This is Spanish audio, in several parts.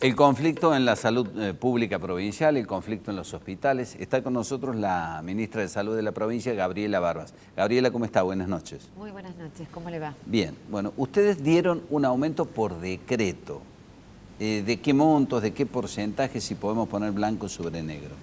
El conflicto en la salud pública provincial, el conflicto en los hospitales. Está con nosotros la ministra de Salud de la provincia, Gabriela Barbas. Gabriela, ¿cómo está? Buenas noches. Muy buenas noches, ¿cómo le va? Bien, bueno, ustedes dieron un aumento por decreto. ¿De qué montos, de qué porcentaje, si podemos poner blanco sobre negro?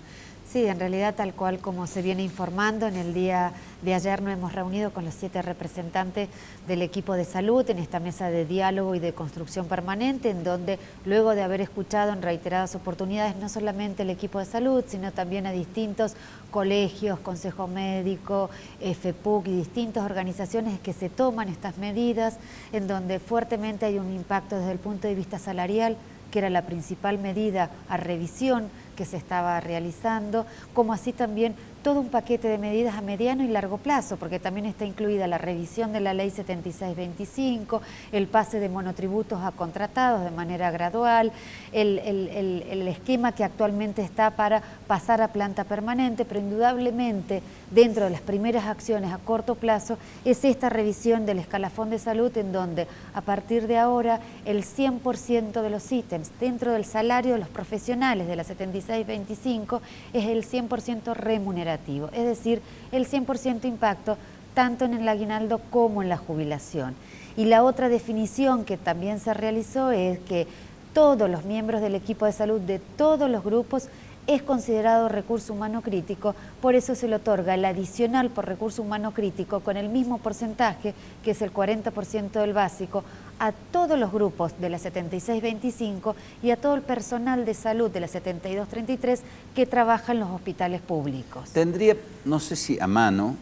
Sí, en realidad tal cual como se viene informando, en el día de ayer nos hemos reunido con los 7 representantes del equipo de salud en esta mesa de diálogo y de construcción permanente, en donde luego de haber escuchado en reiteradas oportunidades no solamente el equipo de salud, sino también a distintos colegios, Consejo Médico, FPUC y distintas organizaciones que se toman estas medidas, en donde fuertemente hay un impacto desde el punto de vista salarial, que era la principal medida a revisión que se estaba realizando, como así también todo un paquete de medidas a mediano y largo plazo, porque también está incluida la revisión de la Ley 7625, el pase de monotributos a contratados de manera gradual, el esquema que actualmente está para pasar a planta permanente, pero indudablemente dentro de las primeras acciones a corto plazo es esta revisión del escalafón de salud, en donde a partir de ahora el 100% de los ítems dentro del salario de los profesionales de la 7625 es el 100% remunerativo, es decir, el 100% impacto tanto en el aguinaldo como en la jubilación. Y la otra definición que también se realizó es que todos los miembros del equipo de salud de todos los grupos es considerado recurso humano crítico, por eso se le otorga el adicional por recurso humano crítico con el mismo porcentaje, que es el 40% del básico, a todos los grupos de la 7625 y a todo el personal de salud de la 7233 que trabaja en los hospitales públicos. Tendría, no sé si a mano,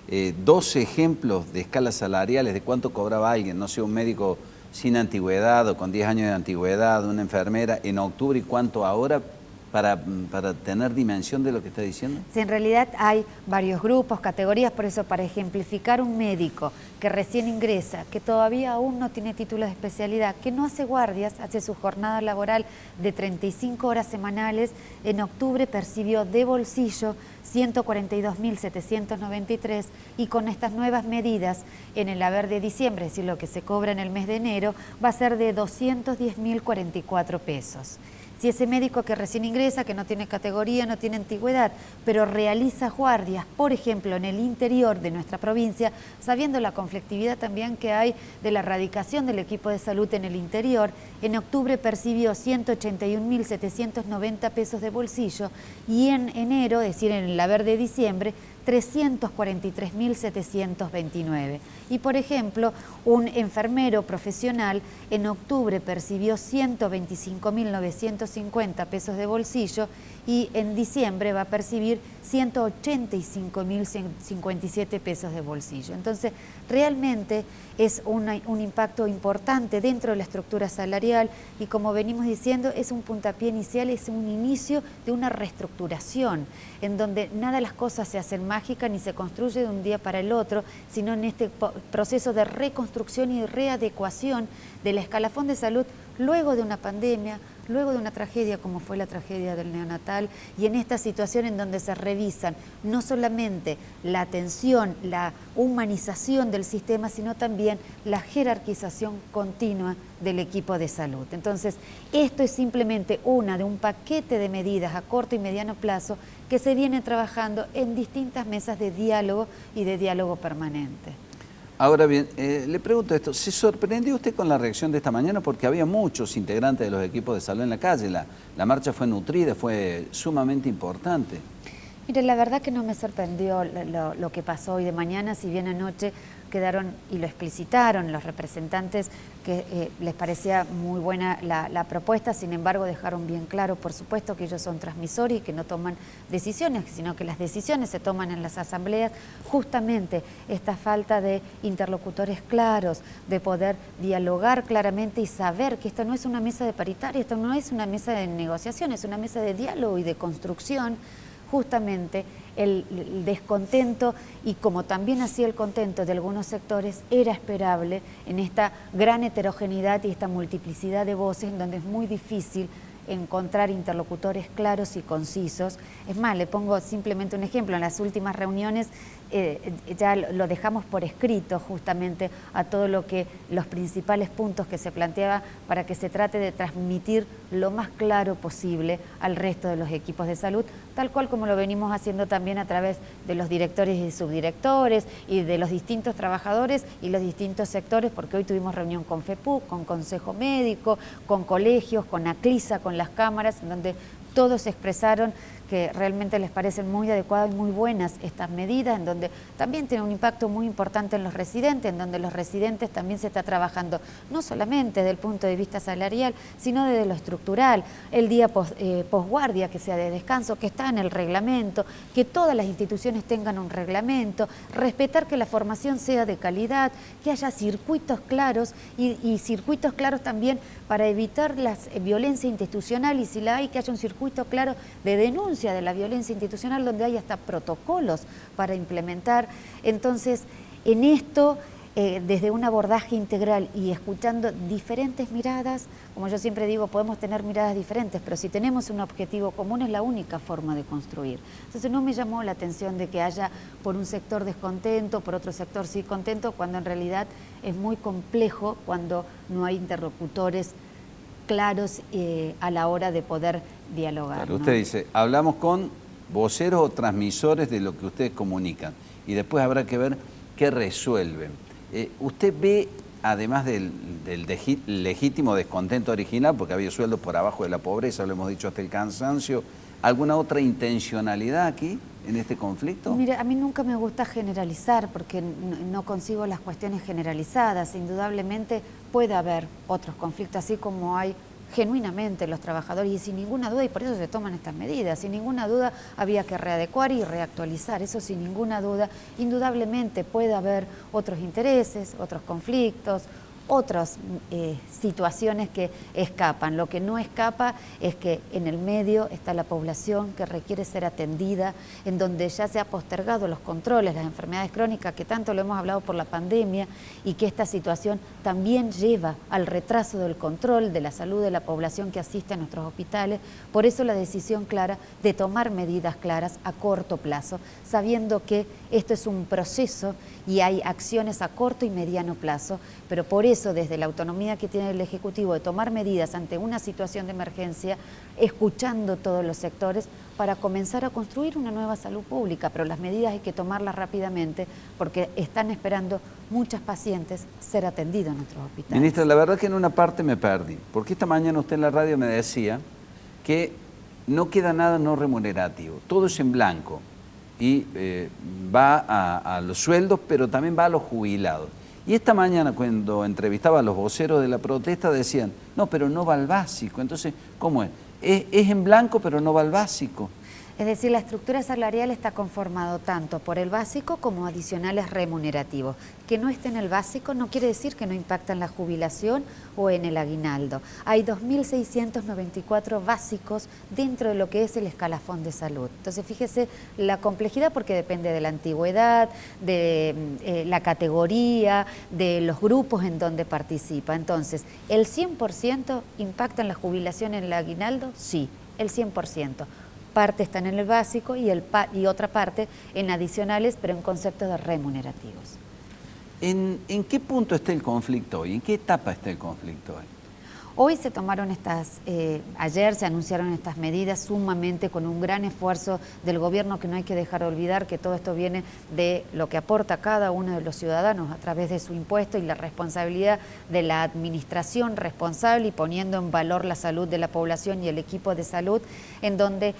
2 ejemplos de escalas salariales de cuánto cobraba alguien, no sé, un médico sin antigüedad o con 10 años de antigüedad, una enfermera en octubre y cuánto ahora, para tener dimensión de lo que está diciendo? Sí, en realidad hay varios grupos, categorías, por eso para ejemplificar un médico que recién ingresa, que todavía aún no tiene título de especialidad, que no hace guardias, hace su jornada laboral de 35 horas semanales, en octubre percibió de bolsillo 142.793 y con estas nuevas medidas en el haber de diciembre, es decir, lo que se cobra en el mes de enero, va a ser de 210.044 pesos. Si ese médico que recién ingresa, que no tiene categoría, no tiene antigüedad, pero realiza guardias, por ejemplo, en el interior de nuestra provincia, sabiendo la conflictividad también que hay de la radicación del equipo de salud en el interior, en octubre percibió 181.790 pesos de bolsillo y en enero, es decir, en el haber de diciembre, 343.729. Y por ejemplo, un enfermero profesional en octubre percibió 125.950 pesos de bolsillo y en diciembre va a percibir 185.057 pesos de bolsillo. Entonces, realmente es un impacto importante dentro de la estructura salarial y, como venimos diciendo, es un puntapié inicial, es un inicio de una reestructuración en donde nada de las cosas se hacen mágicas ni se construye de un día para el otro, sino en este proceso de reconstrucción y readecuación del escalafón de salud luego de una pandemia, luego de una tragedia como fue la tragedia del neonatal, y en esta situación en donde se revisan no solamente la atención, la humanización del sistema, sino también la jerarquización continua del equipo de salud. Entonces, esto es simplemente una de un paquete de medidas a corto y mediano plazo que se viene trabajando en distintas mesas de diálogo y de diálogo permanente. Ahora bien, le pregunto esto, ¿se sorprendió usted con la reacción de esta mañana? Porque había muchos integrantes de los equipos de salud en la calle, la marcha fue nutrida, fue sumamente importante. Mire, la verdad que no me sorprendió lo que pasó hoy de mañana, si bien anoche quedaron y lo explicitaron los representantes que les parecía muy buena la propuesta, sin embargo dejaron bien claro, por supuesto, que ellos son transmisores y que no toman decisiones, sino que las decisiones se toman en las asambleas. Justamente esta falta de interlocutores claros, de poder dialogar claramente y saber que esto no es una mesa de paritaria, esto no es una mesa de negociación, es una mesa de diálogo y de construcción. Justamente el descontento, y como también así el contento de algunos sectores, era esperable en esta gran heterogeneidad y esta multiplicidad de voces en donde es muy difícil encontrar interlocutores claros y concisos. Es más, le pongo simplemente un ejemplo. En las últimas reuniones ya lo dejamos por escrito justamente a todo lo que los principales puntos que se planteaba para que se trate de transmitir lo más claro posible al resto de los equipos de salud, tal cual como lo venimos haciendo también a través de los directores y subdirectores y de los distintos trabajadores y los distintos sectores, porque hoy tuvimos reunión con FEPUC, con Consejo Médico, con colegios, con ACLISA, con las cámaras, en donde todos expresaron que realmente les parecen muy adecuadas y muy buenas estas medidas, en donde también tiene un impacto muy importante en los residentes, en donde los residentes también se está trabajando no solamente desde el punto de vista salarial, sino desde lo estructural, el día posguardia que sea de descanso, que está en el reglamento, que todas las instituciones tengan un reglamento, respetar que la formación sea de calidad, que haya circuitos claros y circuitos claros también para evitar la violencia institucional, y si la hay, que haya un circuito claro de denuncia de la violencia institucional donde hay hasta protocolos para implementar. Entonces, en esto, desde un abordaje integral y escuchando diferentes miradas, como yo siempre digo, podemos tener miradas diferentes, pero si tenemos un objetivo común es la única forma de construir. Entonces no me llamó la atención de que haya por un sector descontento, por otro sector sí contento, cuando en realidad es muy complejo cuando no hay interlocutores claros a la hora de poder dialogar. Claro, ¿no? usted dice, hablamos con voceros o transmisores de lo que ustedes comunican y después habrá que ver qué resuelven. ¿Usted ve, además del legítimo descontento original, porque había sueldos por abajo de la pobreza, lo hemos dicho hasta el cansancio, alguna otra intencionalidad aquí en este conflicto? Mira, a mí nunca me gusta generalizar porque no consigo las cuestiones generalizadas. Indudablemente puede haber otros conflictos, así como hay genuinamente los trabajadores, y sin ninguna duda, y por eso se toman estas medidas, sin ninguna duda había que readecuar y reactualizar, eso sin ninguna duda. Indudablemente puede haber otros intereses, otros conflictos, otras situaciones que escapan. Lo que no escapa es que en el medio está la población que requiere ser atendida, en donde ya se ha postergado los controles, las enfermedades crónicas, que tanto lo hemos hablado por la pandemia, y que esta situación también lleva al retraso del control de la salud de la población que asiste a nuestros hospitales. Por eso la decisión clara de tomar medidas claras a corto plazo, sabiendo que esto es un proceso y hay acciones a corto y mediano plazo, pero por eso desde la autonomía que tiene el Ejecutivo de tomar medidas ante una situación de emergencia, escuchando todos los sectores para comenzar a construir una nueva salud pública, pero las medidas hay que tomarlas rápidamente porque están esperando muchos pacientes ser atendidos en nuestros hospitales. Ministra, la verdad que en una parte me perdí, porque esta mañana usted en la radio me decía que no queda nada no remunerativo, todo es en blanco y va a los sueldos, pero también va a los jubilados. Y esta mañana cuando entrevistaba a los voceros de la protesta decían, no, pero no va al básico. Entonces, ¿cómo es? Es en blanco, pero no va al básico. Es decir, la estructura salarial está conformado tanto por el básico como adicionales remunerativos. Que no esté en el básico no quiere decir que no impacta en la jubilación o en el aguinaldo. Hay 2.694 básicos dentro de lo que es el escalafón de salud. Entonces, fíjese la complejidad porque depende de la antigüedad, de la categoría, de los grupos en donde participa. Entonces, ¿el 100% impacta en la jubilación en el aguinaldo? Sí, el 100%. Parte están en el básico y otra parte en adicionales, pero en conceptos de remunerativos. ¿En qué punto está el conflicto hoy? ¿En qué etapa está el conflicto hoy? Hoy se tomaron ayer se anunciaron estas medidas sumamente con un gran esfuerzo del gobierno, que no hay que dejar de olvidar que todo esto viene de lo que aporta cada uno de los ciudadanos a través de su impuesto y la responsabilidad de la administración responsable y poniendo en valor la salud de la población y el equipo de salud, en donde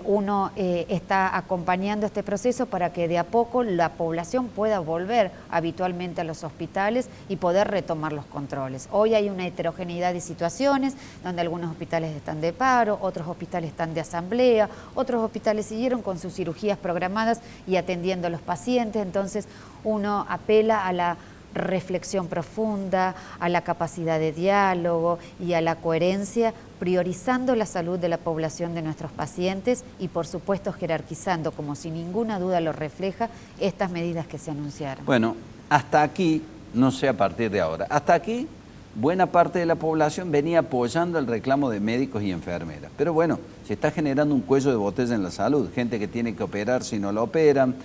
uno está acompañando este proceso para que de a poco la población pueda volver habitualmente a los hospitales y poder retomar los controles. Hoy hay una heterogeneidad de situaciones donde algunos hospitales están de paro, otros hospitales están de asamblea, otros hospitales siguieron con sus cirugías programadas y atendiendo a los pacientes. Entonces uno apela a la reflexión profunda, a la capacidad de diálogo y a la coherencia, priorizando la salud de la población de nuestros pacientes y por supuesto jerarquizando, como sin ninguna duda lo refleja, estas medidas que se anunciaron. Bueno, hasta aquí, no sé a partir de ahora, hasta aquí buena parte de la población venía apoyando el reclamo de médicos y enfermeras. Pero bueno, se está generando un cuello de botella en la salud, gente que tiene que operar si no lo operan,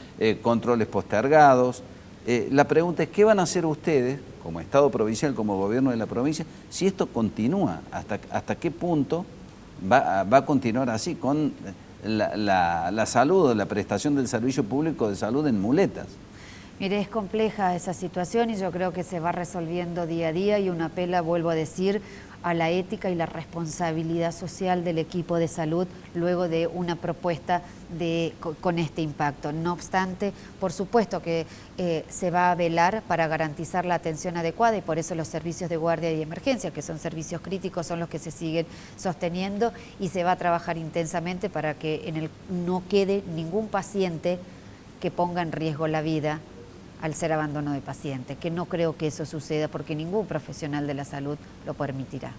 controles postergados. La pregunta es, ¿qué van a hacer ustedes, como Estado provincial, como gobierno de la provincia, si esto continúa? ¿Hasta qué punto va a continuar así con la salud o la prestación del servicio público de salud en muletas? Mire, es compleja esa situación y yo creo que se va resolviendo día a día y una apela, vuelvo a decir, a la ética y la responsabilidad social del equipo de salud luego de una propuesta con este impacto. No obstante, por supuesto que se va a velar para garantizar la atención adecuada y por eso los servicios de guardia y emergencia, que son servicios críticos, son los que se siguen sosteniendo y se va a trabajar intensamente para que no quede ningún paciente que ponga en riesgo la vida al ser abandono de paciente, que no creo que eso suceda porque ningún profesional de la salud lo permitirá.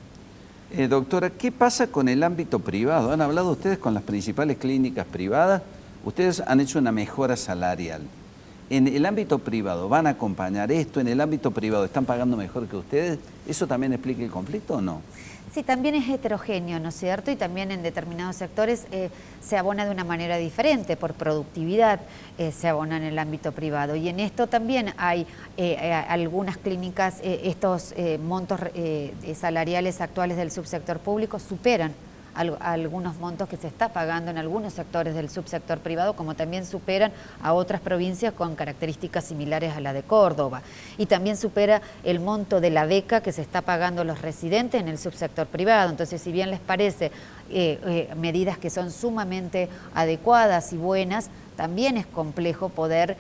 Doctora, ¿qué pasa con el ámbito privado? ¿Han hablado ustedes con las principales clínicas privadas? Ustedes han hecho una mejora salarial. ¿En el ámbito privado van a acompañar esto? ¿En el ámbito privado están pagando mejor que ustedes? ¿Eso también explica el conflicto o no? Sí, también es heterogéneo, ¿no es cierto? Y también en determinados sectores se abona de una manera diferente, por productividad se abona en el ámbito privado. Y en esto también hay algunas clínicas, estos montos salariales actuales del subsector público superan algunos montos que se está pagando en algunos sectores del subsector privado, como también superan a otras provincias con características similares a la de Córdoba. Y también supera el monto de la beca que se está pagando a los residentes en el subsector privado. Entonces, si bien les parece medidas que son sumamente adecuadas y buenas, también es complejo poder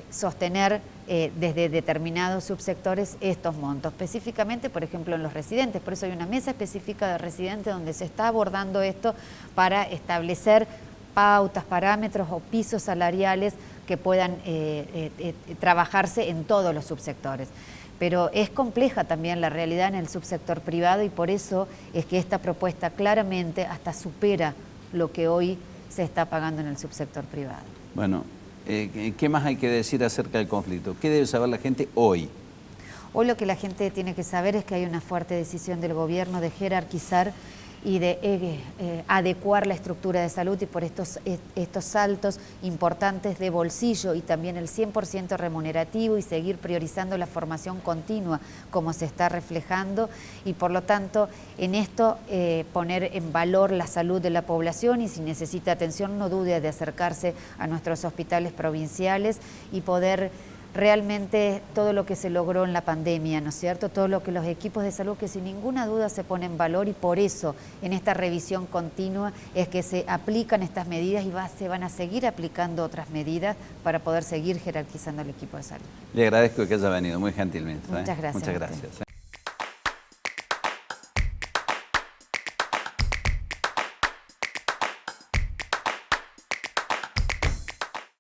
sostener desde determinados subsectores estos montos, específicamente, por ejemplo, en los residentes. Por eso hay una mesa específica de residentes donde se está abordando esto para establecer pautas, parámetros o pisos salariales que puedan trabajarse en todos los subsectores. Pero es compleja también la realidad en el subsector privado y por eso es que esta propuesta claramente hasta supera lo que hoy se está pagando en el subsector privado. Bueno, ¿qué más hay que decir acerca del conflicto? ¿Qué debe saber la gente hoy? Hoy lo que la gente tiene que saber es que hay una fuerte decisión del gobierno de jerarquizar y de adecuar la estructura de salud y por estos saltos importantes de bolsillo y también el 100% remunerativo y seguir priorizando la formación continua como se está reflejando y por lo tanto en esto poner en valor la salud de la población y si necesita atención no dude de acercarse a nuestros hospitales provinciales y poder realmente todo lo que se logró en la pandemia, ¿no es cierto? Todo lo que los equipos de salud que sin ninguna duda se ponen en valor y por eso en esta revisión continua es que se aplican estas medidas y se van a seguir aplicando otras medidas para poder seguir jerarquizando el equipo de salud. Le agradezco que haya venido muy gentilmente. Muchas gracias. Muchas gracias.